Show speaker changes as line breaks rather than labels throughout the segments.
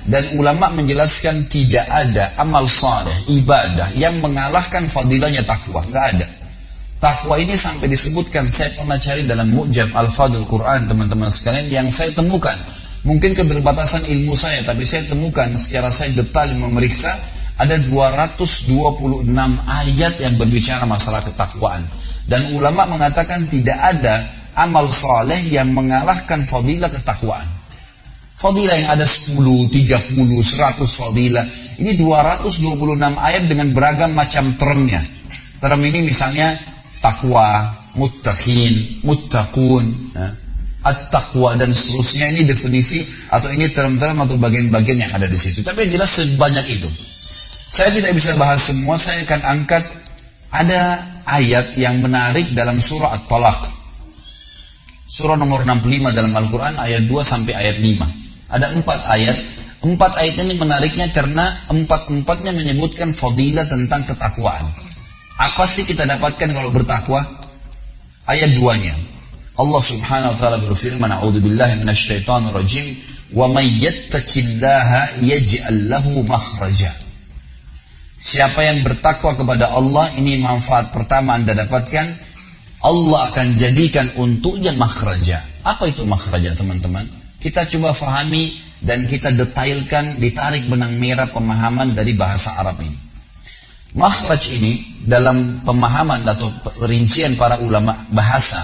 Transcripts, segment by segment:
Dan ulama menjelaskan tidak ada amal saleh, ibadah yang mengalahkan fadilahnya takwa. Nggak ada. Takwa ini sampai disebutkan, saya pernah cari dalam Mu'jam Al-Fadul Quran, teman-teman sekalian, yang saya temukan. Mungkin keterbatasan ilmu saya, tapi saya temukan secara saya detail memeriksa, ada 226 ayat yang berbicara masalah ketakwaan. Dan ulama mengatakan tidak ada amal saleh yang mengalahkan fadilah ketakwaan. Fadilah yang ada 10, 30, 100 fadilah. Ini 226 ayat dengan beragam macam termnya. Term ini misalnya takwa, muttaqin, muttaqun, at-taqwa dan seterusnya. Ini definisi atau ini term-term atau bagian-bagian yang ada di situ. Tapi yang jelas sebanyak itu. Saya tidak bisa bahas semua, saya akan angkat ada ayat yang menarik dalam surah At-Talaq. Surah nomor 65 dalam Al-Quran ayat 2 sampai ayat 5. Ada 4 ayat. 4 ayat ini menariknya karena 4-4-nya menyebutkan fadilah tentang ketakwaan. Apa sih kita dapatkan kalau bertakwa? Ayat 2-nya. Allah Subhanahu wa taala berfirman, "A'udzubillahi minasyaitonir rajim, wa may yattaqillaha yaj'al lahu makhraja." Siapa yang bertakwa kepada Allah, ini manfaat pertama Anda dapatkan, Allah akan jadikan untuknya makhraja. Apa itu makhraja, teman-teman? Kita coba fahami dan kita detailkan, ditarik benang merah pemahaman dari bahasa Arab ini. Makhraj ini dalam pemahaman atau rincian para ulama bahasa,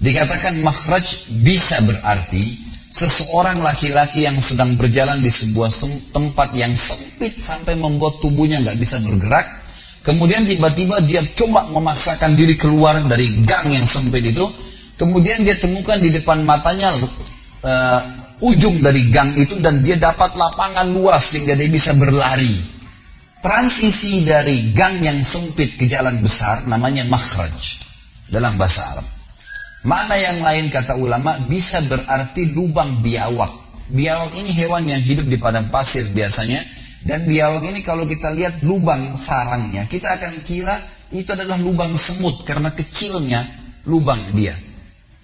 dikatakan makhraj bisa berarti seseorang laki-laki yang sedang berjalan di sebuah tempat yang sempit sampai membuat tubuhnya nggak bisa bergerak, kemudian tiba-tiba dia coba memaksakan diri keluar dari gang yang sempit itu, kemudian dia temukan di depan matanya ujung dari gang itu dan dia dapat lapangan luas sehingga dia bisa berlari. Transisi dari gang yang sempit ke jalan besar namanya makhraj dalam bahasa Arab. Makna yang lain kata ulama bisa berarti lubang biawak. Biawak ini hewan yang hidup di padang pasir biasanya, dan biawak ini kalau kita lihat lubang sarangnya, kita akan kira itu adalah lubang semut karena kecilnya lubang dia.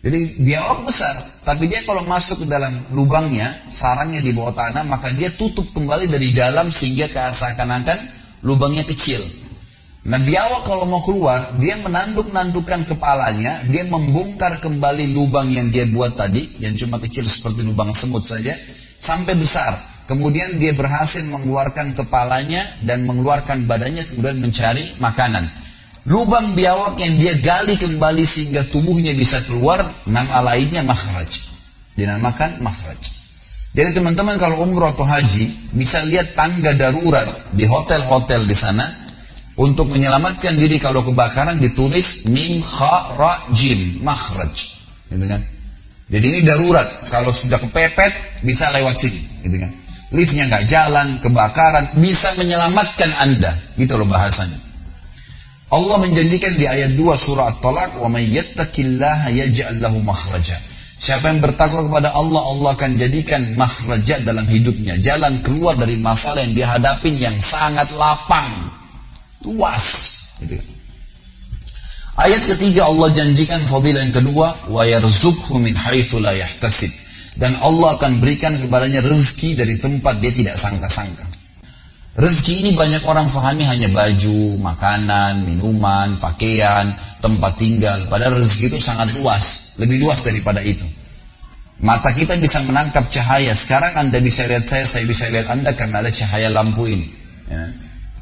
Jadi biawak besar, tapi dia kalau masuk ke dalam lubangnya, sarangnya di bawah tanah, maka dia tutup kembali dari dalam sehingga seakan-akan lubangnya kecil. Nah biawak kalau mau keluar, dia menanduk-nandukkan kepalanya, dia membongkar kembali lubang yang dia buat tadi, yang cuma kecil seperti lubang semut saja, sampai besar. Kemudian dia berhasil mengeluarkan kepalanya dan mengeluarkan badannya, kemudian mencari makanan. Lubang biawak yang dia gali kembali sehingga tubuhnya bisa keluar, nama lainnya makhraj. Dinamakan makhraj. Jadi teman-teman kalau umroh atau haji, bisa lihat tangga darurat di hotel-hotel di sana, untuk menyelamatkan diri kalau kebakaran ditulis mim kha ra jim, makhraj. Gitu kan? Jadi ini darurat, kalau sudah kepepet bisa lewat sini, gitu kan? Liftnya nggak jalan, kebakaran, bisa menyelamatkan Anda, gitu loh bahasanya. Allah menjanjikan di ayat 2 surah At-Talaq, "Wa may yattaqillaha yaj'al lahu makhraja." Siapa yang bertakwa kepada Allah, Allah akan jadikan makhraja dalam hidupnya, jalan keluar dari masalah yang dia hadapin yang sangat lapang, luas, gitu. Ayat ketiga Allah janjikan fadilah yang kedua, "Wa yarzuqhu min haitsu la yahtasib." Dan Allah akan berikan kepadanya rezeki dari tempat dia tidak sangka-sangka. Rezeki ini banyak orang fahami hanya baju, makanan, minuman, pakaian, tempat tinggal. Padahal rezeki itu sangat luas, lebih luas daripada itu. Mata kita bisa menangkap cahaya. Sekarang Anda bisa lihat saya bisa lihat Anda karena ada cahaya lampu ini. Ya.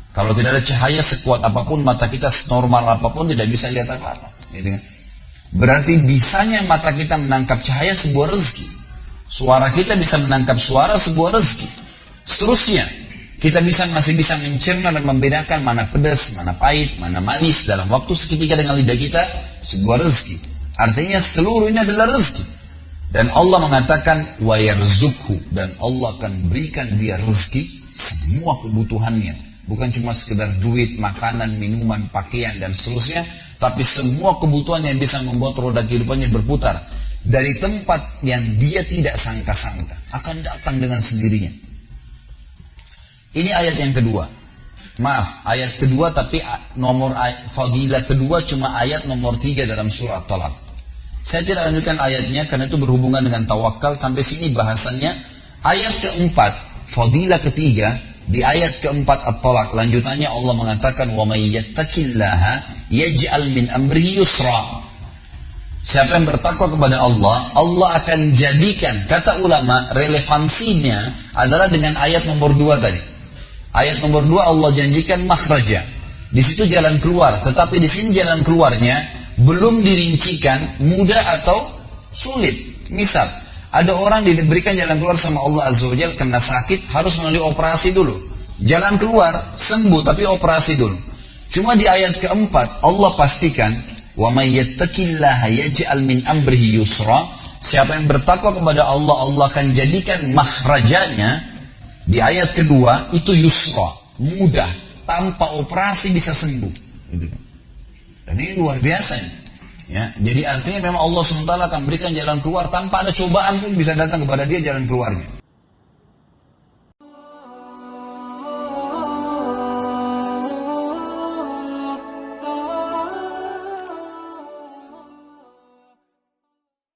Kalau tidak ada cahaya sekuat apapun, mata kita senormal apapun tidak bisa lihat apa-apa. Gitu kan? Berarti bisanya mata kita menangkap cahaya sebuah rezeki. Suara kita bisa menangkap suara sebuah rezeki. Seterusnya. Kita masih bisa mencerna dan membedakan mana pedas, mana pahit, mana manis dalam waktu seketika dengan lidah kita, sebuah rezeki. Artinya seluruh ini adalah rezeki. Dan Allah mengatakan wa yarzuqhu, dan Allah akan berikan dia rezeki semua kebutuhannya. Bukan cuma sekedar duit, makanan, minuman, pakaian dan seterusnya, tapi semua kebutuhan yang bisa membuat roda kehidupannya berputar dari tempat yang dia tidak sangka-sangka akan datang dengan sendirinya. Ini ayat yang kedua. Maaf, ayat kedua tapi nomor fadilah kedua cuma ayat nomor 3 dalam surah Talaq. Saya tidak lanjutkan ayatnya karena itu berhubungan dengan tawakal. Sampai sini bahasannya. Ayat keempat fadilah ketiga di ayat keempat At-Talaq, lanjutannya Allah mengatakan wa may yattaqillaha yaj'al min amrihi yusra. Siapa yang bertakwa kepada Allah, Allah akan jadikan, kata ulama, relevansinya adalah dengan ayat nomor 2 tadi. Ayat nomor 2 Allah janjikan makhraja. Di situ jalan keluar, tetapi di sini jalan keluarnya belum dirincikan mudah atau sulit. Misal, ada orang diberikan jalan keluar sama Allah Azza wa Jalla kena sakit, harus melalui operasi dulu. Jalan keluar, sembuh, tapi operasi dulu. Cuma di ayat keempat, Allah pastikan, wa may yattaqillaha yaj'al min amrihi yusra. Siapa yang bertakwa kepada Allah, Allah akan jadikan makhrajanya di ayat kedua itu yusra, mudah, tanpa operasi bisa sembuh. Dan ini luar biasa. Ya, jadi artinya memang Allah SWT akan berikan jalan keluar tanpa ada cobaan pun bisa datang kepada dia jalan keluarnya.